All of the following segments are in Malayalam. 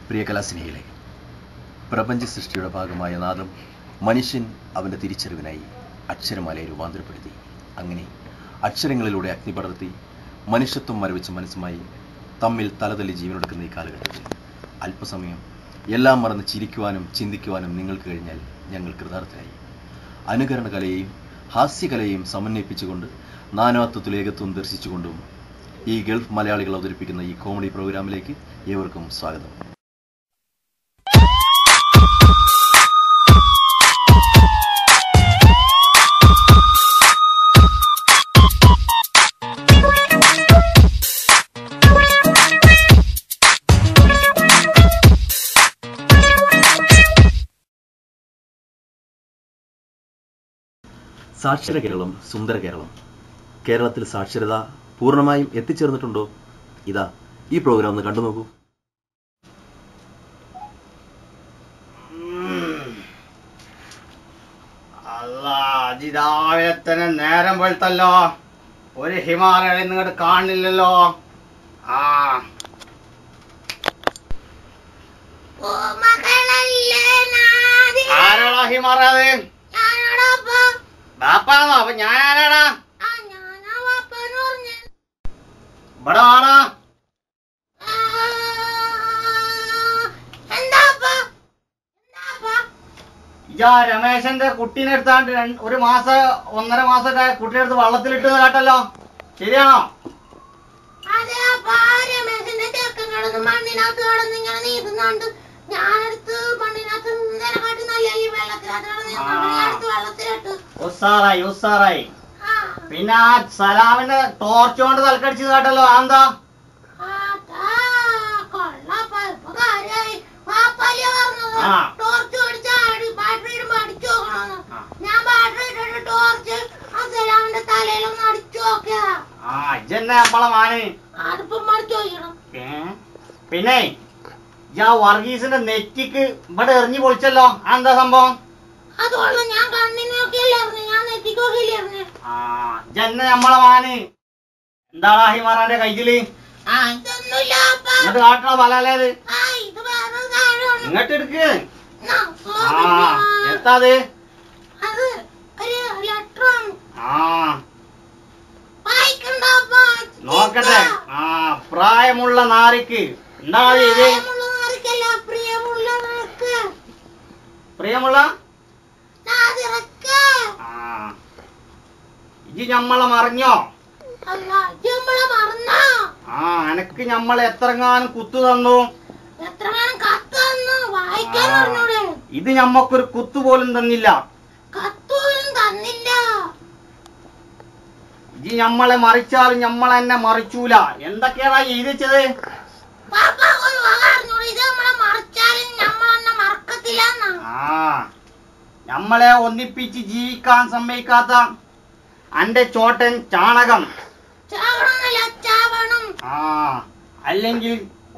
പ്രിയ കലാസ്നേഹികളെ, പ്രപഞ്ച സൃഷ്ടിയുടെ ഭാഗമായ നാദം മനുഷ്യൻ അവൻ്റെ തിരിച്ചറിവിനായി അക്ഷരമാലയെ രൂപാന്തരപ്പെടുത്തി. അങ്ങനെ അക്ഷരങ്ങളിലൂടെ അഗ്നി പടർത്തി മനുഷ്യത്വം മരവിച്ച മനസ്സുമായി തമ്മിൽ തലതല്ലി ജീവനെടുക്കുന്ന ഈ കാലഘട്ടത്തിൽ അല്പസമയം എല്ലാം മറന്ന് ചിരിക്കുവാനും ചിന്തിക്കുവാനും നിങ്ങൾക്ക് കഴിഞ്ഞാൽ ഞങ്ങൾ കൃതാർത്ഥരായി. അനുകരണ കലയെയും ഹാസ്യകലയെയും സമന്വയിപ്പിച്ചുകൊണ്ട് നാനാത്വത്തിൽ ഏകത്വം ദർശിച്ചുകൊണ്ടും ഈ ഗൾഫ് മലയാളികൾ അവതരിപ്പിക്കുന്ന ഈ കോമഡി പ്രോഗ്രാമിലേക്ക് ഏവർക്കും സ്വാഗതം. സാക്ഷര കേരളം, സുന്ദര കേരളം. കേരളത്തിൽ സാക്ഷരത പൂർണ്ണമായും എത്തിച്ചേർന്നിട്ടുണ്ടോ? ഇതാ ഈ പ്രോഗ്രാം ഒന്ന് കണ്ടു നോക്കൂ. രാവിലെ തന്നെ നേരം വെളുത്തല്ലോ, ഒരു ഹിമാലയ നിങ്ങോട്ട് കാണില്ലല്ലോ. ആരാടാ ഹിമാലയ? ബാപ്പാണോ? അപ്പൊ ഞാനാരാടാ? ഇവിടെ ആടാ. രമേശന്റെ കുട്ടീനെ എടുത്താണ്ട് ഒരു മാസം 1.5 മാസമൊക്കെ കുട്ടീനെ എടുത്ത് വെള്ളത്തിലിട്ട് കേട്ടല്ലോ, ശരിയാണോ? ഉസാറായി ഉസാറായി. പിന്നെ ആ സലാമിന്റെ ടോർച്ച് കൊണ്ട് തലക്കടിച്ചത് കേട്ടല്ലോ, എന്താ? നമ്മളെ മാന് പിന്നെ ഞാൻ വർഗീസിന്റെ നെറ്റിക്ക് ഇവിടെ എറിഞ്ഞു പൊളിച്ചല്ലോ, എന്താ സംഭവം? നമ്മളെ മാന് എന്താടാ ഹിമാറാന്റെ കയ്യില്? ഇങ്ങോട്ട് കാട്ടണ പലാലേത്? ഇങ്ങോട്ട് എടുക്ക്. എത്താത്? നോക്കട്ടെ. പ്രായമുള്ള നാരിക്ക് എന്താ ഇത്? പ്രിയമുള്ള ഇജി ഞമ്മളെ മറിഞ്ഞോ? എനക്ക് ഞമ്മളെ എത്രങ്ങാനും കുത്തു തന്നു. ഇത് ഞമ്മക്കൊരു കുത്തു പോലും തന്നില്ല. ഇജി ഞമ്മളെ മറിച്ചാലും ഞമ്മളെന്നെ മറിച്ചൂല. എന്തൊക്കെയാ ചെയ്തത്? ഞമ്മളെ ഒന്നിപ്പിച്ച് ജീവിക്കാൻ സമ്മതിക്കാത്ത അന്റെ ചോട്ടൻ ചാണകം. അല്ലെങ്കിൽ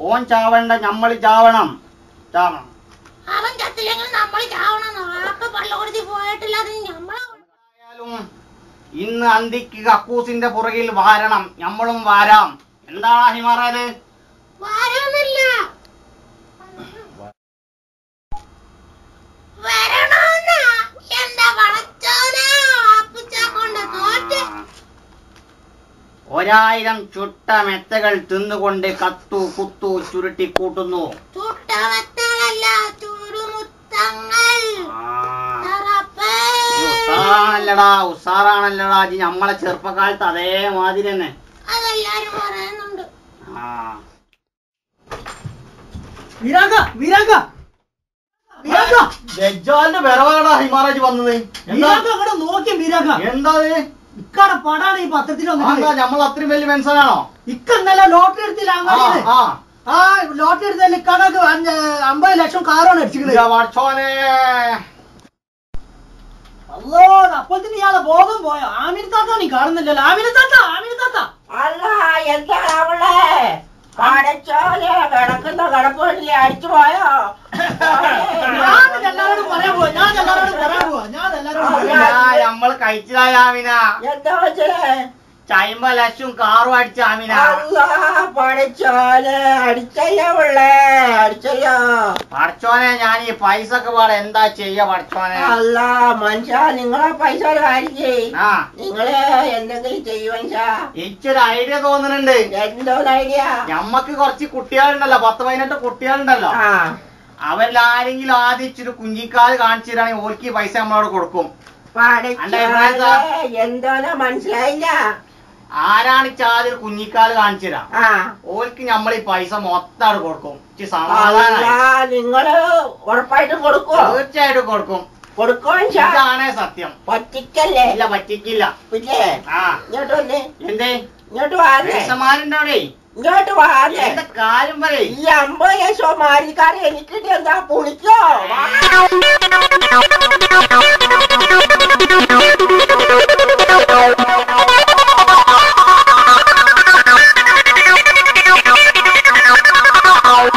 ഓൻ ചാവണ്ട, ഞമ്മള് ചാവണം. ഇന്ന് അന്തിക്ക് കക്കൂസിന്റെ പുറകിൽ വാരണം, ഞമ്മളും വാരാം. എന്താണ് ഹിമാറത്? ഒരായിരം ചുട്ട മെത്തകൾ തിന്നുകൊണ്ട് കത്തു കുത്തു ചുരുട്ടി കൂട്ടുന്നു. ഉസാറാണല്ലടാ, ഉസാറാണല്ലടാ. നമ്മളെ ചെറുപ്പക്കാലത്ത് അതേമാതിരി തന്നെ. ജഡ്ജാലിന്റെ വിറവാടാ ഹിമാരാജ് വന്നത്. എന്താ ഇക്കാടെ പടാണ് ഈ പത്രത്തിൽ വന്നത്. നമ്മൾ അത്രയും വലിയ മെൻസനാണോ? ഇന്നലെ ലോട്ടറി എടുത്തില്ല. ലോട്ടറി എടുത്തതിൽ ഇക്കാടൊക്കെ 50 ലക്ഷം കാറാണ് അടിച്ചിരിക്കുന്നത്. അല്ലോ, അപ്പോഴത്തേന് ഇയാളെ ബോധം പോയോ? ആമിന താത്ത നീ കാണുന്നില്ലല്ലോ. ആമിന താത്ത അല്ല, എന്താണ് അവളെ കിടക്കുന്ന കിടപ്പില്ലേ അടിച്ചു പോയോ? ഞാൻ എല്ലാരോടും പറയാൻ പോവാ. നമ്മള് കഴിച്ചതായ ആമിന. എന്താ വെച്ചേ? 50 ലക്ഷം കാറും അടിച്ച ആമിന. പഠിച്ചോനെ അടിച്ചല്ലോ പിള്ളേ, അടിച്ചല്ലോ. പഠിച്ചോനെ ഞാൻ ഈ പൈസ ഒക്കെ പാടെ എന്താ ചെയ്യാ പഠിച്ചോനെ? അല്ല മനുഷ്യ, നിങ്ങളെ പൈസ ഒരു കാര്യം ചെയ്യ്. ആ നിങ്ങള് എന്തെങ്കിലും ചെയ്യും മനുഷ്യ. എനിക്കൊരു ഐഡിയ തോന്നുന്നുണ്ട്. എന്തോ ഐഡിയ? ഞമ്മക്ക് കുറച്ച് കുട്ടികളുണ്ടല്ലോ, 10-18 കുട്ടികളുണ്ടല്ലോ. അവരിൽ ആരെങ്കിലും ആദ്യം ഇച്ചിരി കുഞ്ഞിക്കാല് കാണിച്ചു തരാണെങ്കിൽ ഓൽക്ക് പൈസ നമ്മളോട് കൊടുക്കും. എന്തോന്നാ മനസ്സിലായില്ല. ആരാണ് ആദ്യം കുഞ്ഞിക്കാല് കാണിച്ചു തരാം, ഓൽക്ക് നമ്മൾ ഈ പൈസ മൊത്തം കൊടുക്കും. നിങ്ങള് ഉറപ്പായിട്ടും കൊടുക്കും? തീർച്ചയായിട്ടും കൊടുക്കും. ഇതാണ് സത്യം. പറ്റിക്കല്ലേ? ഇല്ല പറ്റിക്കില്ല. പിന്നെ ഇങ്ങോട്ട് വന്നേ. എന്തേ ഇങ്ങോട്ട് വാങ്ങേ. സമാനുണ്ടവിടെ? ഇങ്ങോട്ട് വാങ്ങേ. എന്താ കാര്യം പറയേ? ഈ 50 ലക്ഷം മാരിക്കാരെ എനിക്കിട്ട് എന്താ പുളിക്കോ? Oh,